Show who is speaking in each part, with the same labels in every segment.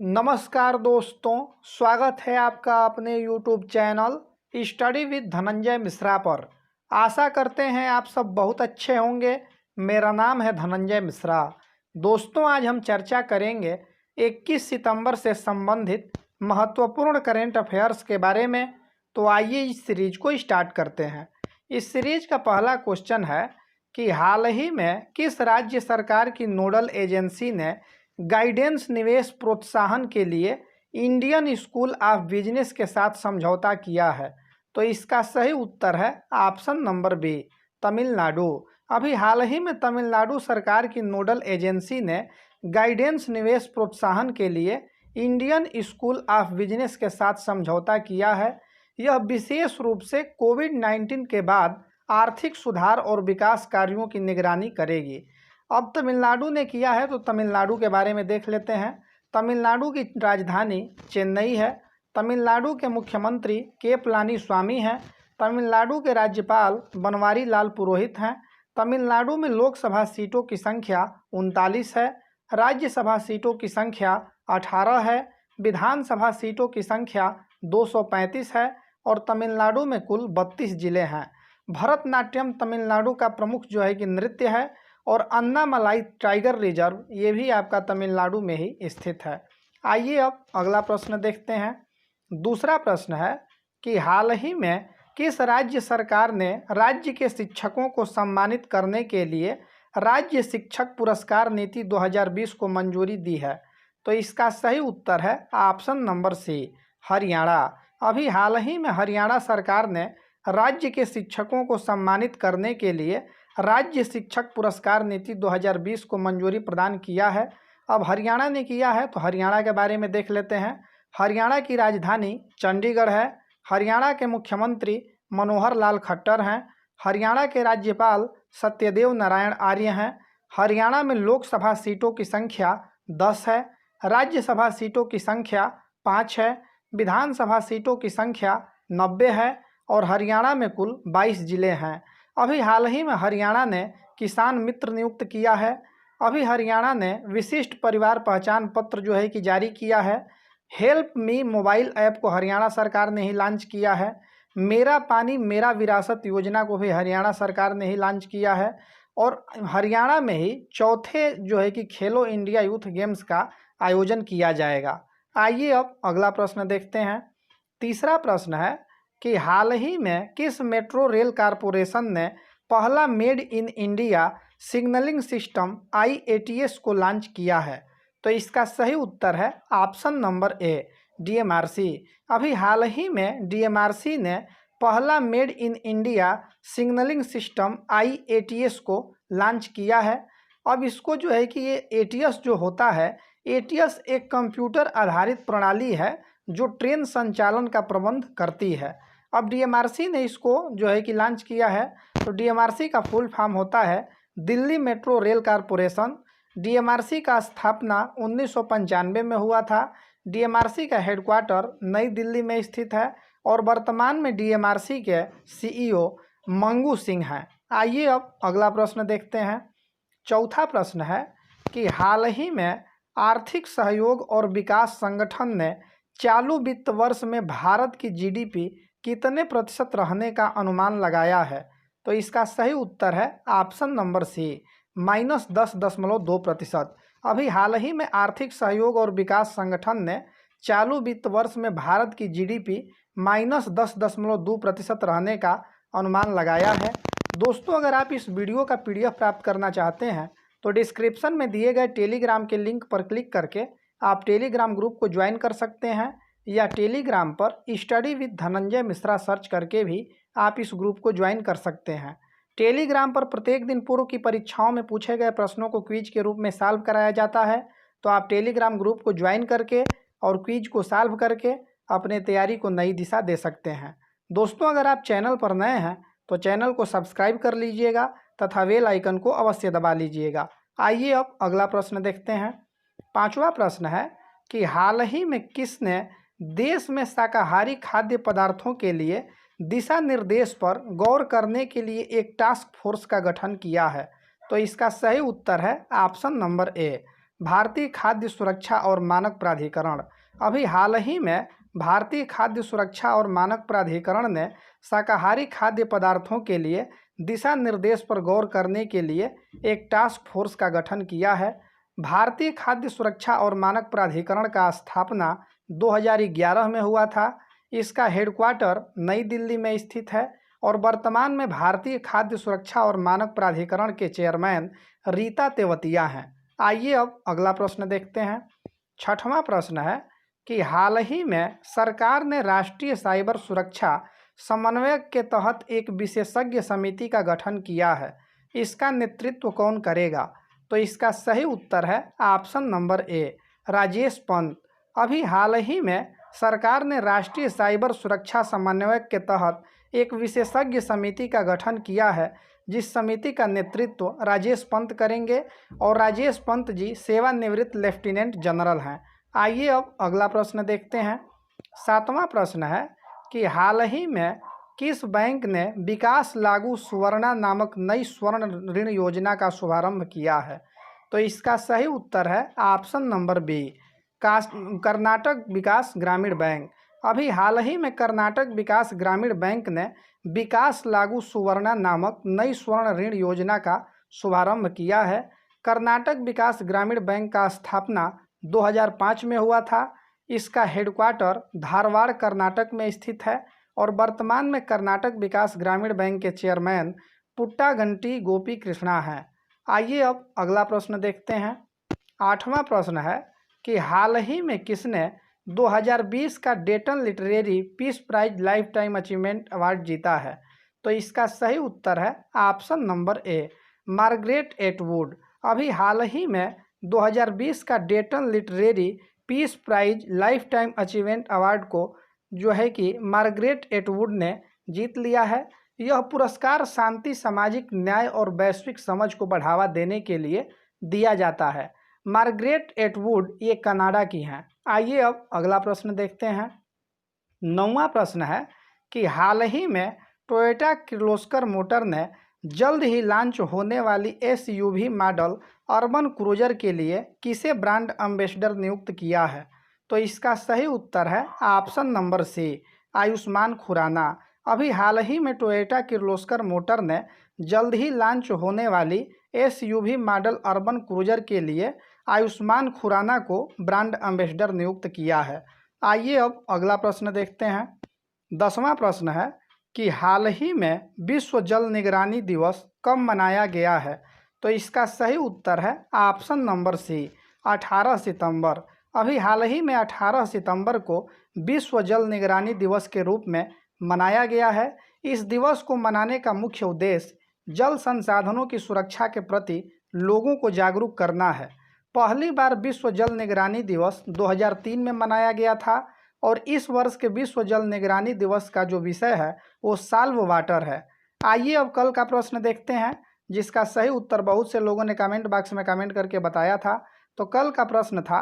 Speaker 1: नमस्कार दोस्तों, स्वागत है आपका अपने YouTube channel study with Dhananjay Mishra पर। आशा करते हैं आप सब बहुत अच्छे होंगे। मेरा नाम है धनंजय मिश्रा। दोस्तों, आज हम चर्चा करेंगे 21 सितंबर से संबंधित महत्वपूर्ण करेंट अफेयर्स के बारे में। तो आइए इस सीरीज को स्टार्ट करते हैं। इस सीरीज का पहला क्वेश्चन है कि हाल ही में किस राज्य सरकार की नोडल एजेंसी ने गाइडेंस निवेश प्रोत्साहन के लिए इंडियन स्कूल ऑफ बिजनेस के साथ समझौता किया है? तो इसका सही उत्तर है ऑप्शन नंबर बी, तमिलनाडु। अभी हाल ही में तमिलनाडु सरकार की नोडल एजेंसी ने गाइडेंस निवेश प्रोत्साहन के लिए इंडियन स्कूल ऑफ बिजनेस के साथ समझौता किया है। यह विशेष रूप से कोविड-19 के बाद आर्थिक सुधार और विकास कार्यों की निगरानी करेगी। अब तमिलनाडु ने किया है, तो तमिलनाडु के बारे में देख लेते हैं। तमिलनाडु की राजधानी चेन्नई है। तमिलनाडु के मुख्यमंत्री के पलानीस्वामी हैं। तमिलनाडु के राज्यपाल बनवारी लाल पुरोहित हैं। तमिलनाडु में लोकसभा सीटों की संख्या 39 है। राज्यसभा सीटों की संख्या 18 है। विधानसभा सीटों की संख्या 235 है और तमिलनाडु में कुल 32 जिले हैं। भरतनाट्यम तमिलनाडु का प्रमुख कि नृत्य है और अन्नामलाई टाइगर रिजर्व ये भी आपका तमिलनाडु में ही स्थित है। आइए अब अगला प्रश्न देखते हैं। दूसरा प्रश्न है कि हाल ही में किस राज्य सरकार ने राज्य के शिक्षकों को सम्मानित करने के लिए राज्य शिक्षक पुरस्कार नीति 2020 को मंजूरी दी है? तो इसका सही उत्तर है ऑप्शन नंबर सी, हरियाणा। अभी हाल ही में हरियाणा सरकार ने राज्य के शिक्षकों को सम्मानित करने के लिए राज्य शिक्षक पुरस्कार नीति 2020 को मंजूरी प्रदान किया है। अब हरियाणा ने किया है, तो हरियाणा के बारे में देख लेते हैं। हरियाणा की राजधानी चंडीगढ़ है। हरियाणा के मुख्यमंत्री मनोहर लाल खट्टर हैं। हरियाणा के राज्यपाल सत्यदेव नारायण आर्य हैं। हरियाणा में लोकसभा सीटों की संख्या 10 है। राज्यसभा सीटों की संख्या 5 है। विधानसभा सीटों की संख्या 90 है और हरियाणा में कुल 22 जिले हैं। अभी हाल ही में हरियाणा ने किसान मित्र नियुक्त किया है। अभी हरियाणा ने विशिष्ट परिवार पहचान पत्र कि जारी किया है। हेल्प मी मोबाइल ऐप को हरियाणा सरकार ने ही लॉन्च किया है। मेरा पानी मेरा विरासत योजना को भी हरियाणा सरकार ने ही लॉन्च किया है और हरियाणा में ही चौथे कि खेलो इंडिया यूथ गेम्स का आयोजन किया जाएगा। आइए अब अगला प्रश्न देखते हैं। तीसरा प्रश्न है कि हाल ही में किस मेट्रो रेल कारपोरेशन ने पहला made in India signalling system IATS को लॉन्च किया है? तो इसका सही उत्तर है ऑप्शन नंबर ए, DMRC। अभी हाल ही में DMRC ने पहला made in India signalling system IATS को लॉन्च किया है। अब इसको कि ये ATS जो होता है, ATS एक कंप्यूटर आधारित प्रणाली है जो ट्रेन संचालन का प्रबंध करती है। अब DMRC ने इसको कि लॉन्च किया है। तो DMRC का फुल फॉर्म होता है Delhi metro rail corporation. DMRC का स्थापना 1995 में हुआ था। DMRC का हेडक्वार्टर नई दिल्ली में स्थित है और वर्तमान में DMRC के CEO मंगू सिंह हैं। आइए अब अगला प्रश्न देखते हैं। चौथा प्रश्न है कि हाल ही में आर्थिक सहयोग और विकास संगठन ने चालू वित्त वर्ष में भारत की GDP कितने प्रतिशत रहने का अनुमान लगाया है? तो इसका सही उत्तर है ऑप्शन नंबर सी, -10.2%। अभी हाल ही में आर्थिक सहयोग और विकास संगठन ने चालू वित्त वर्ष में भारत की GDP -10.2% रहने का अनुमान लगाया है। दोस्तों, अगर आप इस वीडियो का PDF प्राप्त करना चाहते हैं तो डिस्क्रिप्शन में दिए गए टेलीग्राम के लिंक पर क्लिक करके आप टेलीग्राम ग्रुप को ज्वाइन कर सकते हैं या टेलीग्राम पर study with Dhananjay Mishra search करके भी आप इस ग्रुप को ज्वाइन कर सकते हैं। टेलीग्राम पर प्रत्येक दिन पूर्व की परीक्षाओं में पूछे गए प्रश्नों को क्विज के रूप में सॉल्व कराया जाता है। तो आप टेलीग्राम ग्रुप को ज्वाइन करके और क्विज को सॉल्व करके अपने तैयारी को नई दिशा दे सकते हैं। दोस्तों, अगर आप चैनल पर नए हैं तो चैनल को सब्सक्राइब कर लीजिएगा तथा बेल आइकन को अवश्य दबा लीजिएगा। आइए अब अगला प्रश्न देखते हैं। पांचवा प्रश्न है कि हाल ही में किसने देश में शाकाहारी खाद्य पदार्थों के लिए दिशा निर्देश पर गौर करने के लिए एक टास्क फोर्स का गठन किया है? तो इसका सही उत्तर है ऑप्शन नंबर ए, भारतीय खाद्य सुरक्षा और मानक प्राधिकरण। अभी हाल ही में भारतीय खाद्य सुरक्षा और मानक प्राधिकरण ने शाकाहारी खाद्य पदार्थों के लिए दिशा निर्देश पर गौर करने के लिए एक टास्क फोर्स का गठन किया है। भारतीय खाद्य सुरक्षा और मानक प्राधिकरण का स्थापना 2011 में हुआ था। इसका हेडक्वार्टर नई दिल्ली में स्थित है और वर्तमान में भारतीय खाद्य सुरक्षा और मानक प्राधिकरण के चेयरमैन रीता तेवतिया हैं। आइए अब अगला प्रश्न देखते हैं। छठवां प्रश्न है कि हाल ही में सरकार ने राष्ट्रीय साइबर सुरक्षा समन्वयक के तहत एक विशेषज्ञ समिति का गठन किया है। इसका नेतृत्व कौन करेगा? तो इसका सही उत्तर है ऑप्शन नंबर ए, राजेश पंत। अभी हाल ही में सरकार ने राष्ट्रीय साइबर सुरक्षा समन्वयक के तहत एक विशेषज्ञ समिति का गठन किया है, जिस समिति का नेतृत्व राजेश पंत करेंगे और राजेश पंत जी सेवानिवृत्त लेफ्टिनेंट जनरल हैं। आइए अब अगला प्रश्न देखते हैं। सातवां प्रश्न है कि हाल ही में किस बैंक ने विकास लागू सुवर्णा नामक नई स्वर्ण ऋण योजना का शुभारंभ किया है? तो इसका सही उत्तर है ऑप्शन नंबर बी, कर्नाटक विकास ग्रामीण बैंक। अभी हाल ही में कर्नाटक विकास ग्रामीण बैंक ने विकास लागू सुवर्णा नामक नई स्वर्ण ऋण योजना का शुभारंभ किया है। कर्नाटक विकास ग्रामीण बैंक का स्थापना 2005 में हुआ था। इसका हेडक्वार्टर धारवाड़ कर्नाटक में स्थित है और वर्तमान में कर्नाटक विकास ग्रामीण बैंक के चेयरमैन पुट्टागंटी गोपी कृष्णा हैं। आइए अब अगला प्रश्न देखते हैं। आठवां प्रश्न है कि हाल ही में किसने 2020 का Dayton literary peace prize lifetime achievement award जीता है? तो इसका सही उत्तर है option number A, Margaret Atwood. अभी हाल ही में 2020 का Dayton literary peace prize lifetime achievement award को जो है कि मार्गरेट एटवुड ने जीत लिया है। यह पुरस्कार शांति, सामाजिक न्याय और वैश्विक समझ को बढ़ावा देने के लिए दिया जाता है। मार्गरेट एटवुड ये कनाडा की हैं। आइए अब अगला प्रश्न देखते हैं। नौवां प्रश्न है कि हाल ही में टोयोटा किर्लोस्कर मोटर ने जल्द ही लॉन्च होने वाली एसयूवी मॉडल अर्बन क्रूजर के लिए किसे ब्रांड एम्बेसडर नियुक्त किया है? तो इसका सही उत्तर है option number C, Ayushmann Khurrana. अभी हाल ही में टोयोटा किर्लोस्कर मोटर ने जल्द ही लॉन्च होने वाली एसयूवी मॉडल अर्बन क्रूजर के लिए आयुष्मान खुराना को ब्रांड एम्बेसडर नियुक्त किया है। आइए अब अगला प्रश्न देखते हैं। 10वां प्रश्न है कि हाल ही में विश्व जल निगरानी दिवस कब मनाया गया है? तो इसका सही उत्तर है ऑप्शन नंबर सी, 18 सितंबर। अभी हाल ही में 18 सितंबर को विश्व जल निगरानी दिवस के रूप में मनाया गया है। इस दिवस को मनाने का मुख्य उद्देश्य जल संसाधनों की सुरक्षा के प्रति लोगों को जागरूक करना है। पहली बार विश्व जल निगरानी दिवस 2003 में मनाया गया था और इस वर्ष के विश्व जल निगरानी दिवस का जो विषय है वो साल्व वाटर है। आइए अब कल का प्रश्न देखते हैं, जिसका सही उत्तर बहुत से लोगों ने कमेंट बॉक्स में कमेंट करके बताया था। तो कल का प्रश्न था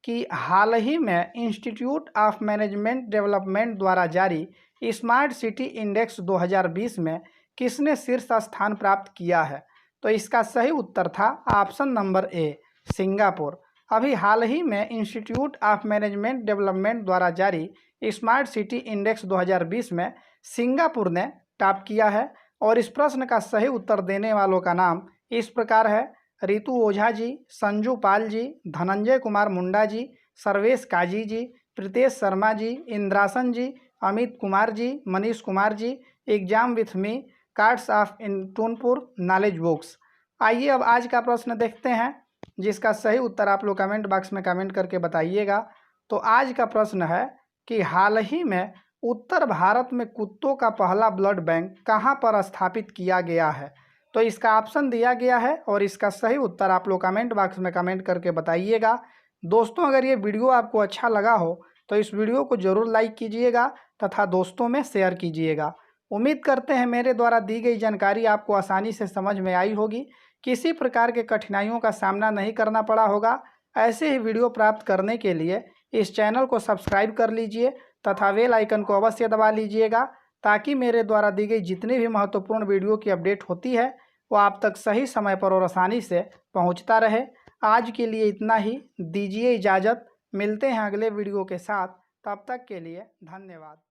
Speaker 1: कि हाल ही में इंस्टीट्यूट ऑफ मैनेजमेंट डेवलपमेंट द्वारा जारी स्मार्ट सिटी इंडेक्स 2020 में किसने शीर्ष स्थान प्राप्त किया है? तो इसका सही उत्तर था ऑप्शन नंबर ए, सिंगापुर। अभी हाल ही में इंस्टीट्यूट ऑफ मैनेजमेंट डेवलपमेंट द्वारा जारी स्मार्ट सिटी इंडेक्स 2020 में सिंगापुर ने टॉप किया है। और इस प्रश्न का सही उत्तर देने वालों का नाम इस प्रकार है: Ritu Ojha ji, Sanju Pal ji, Dhananjay Kumar Munda ji, Sarvesh Kazi ji, Pritesh Sharma ji, Indrasan ji, Amit Kumar ji, Manish Kumar ji. Exam with me, cards of Toonpur, knowledge books. आइए अब आज का प्रश्न देखते हैं, जिसका सही उत्तर आप लोग कमेंट बॉक्स में कमेंट करके बताइएगा। तो आज का प्रश्न है कि हाल ही में उत्तर भारत में कुत्तों का पहला ब्लड बैंक कहां पर स्थापित किया गया है? तो इसका ऑप्शन दिया गया है और इसका सही उत्तर आप लोग कमेंट बॉक्स में कमेंट करके बताइएगा। दोस्तों, अगर ये वीडियो आपको अच्छा लगा हो तो इस वीडियो को ज़रूर लाइक कीजिएगा तथा दोस्तों में शेयर कीजिएगा। उम्मीद करते हैं मेरे द्वारा दी गई जानकारी आपको आसानी से समझ में आई होगी, किसी प्रकार के कठिनाइयों का सामना नहीं करना पड़ा होगा। ऐसे ही वीडियो प्राप्त करने के लिए इस चैनल को सब्सक्राइब कर लीजिए तथा बेल आइकन को अवश्य दबा लीजिएगा, ताकि मेरे द्वारा दी गई जितनी भी महत्वपूर्ण वीडियो की अपडेट होती है वो आप तक सही समय पर और आसानी से पहुंचता रहे। आज के लिए इतना ही, दीजिए इजाज़त। मिलते हैं अगले वीडियो के साथ, तब तक के लिए धन्यवाद।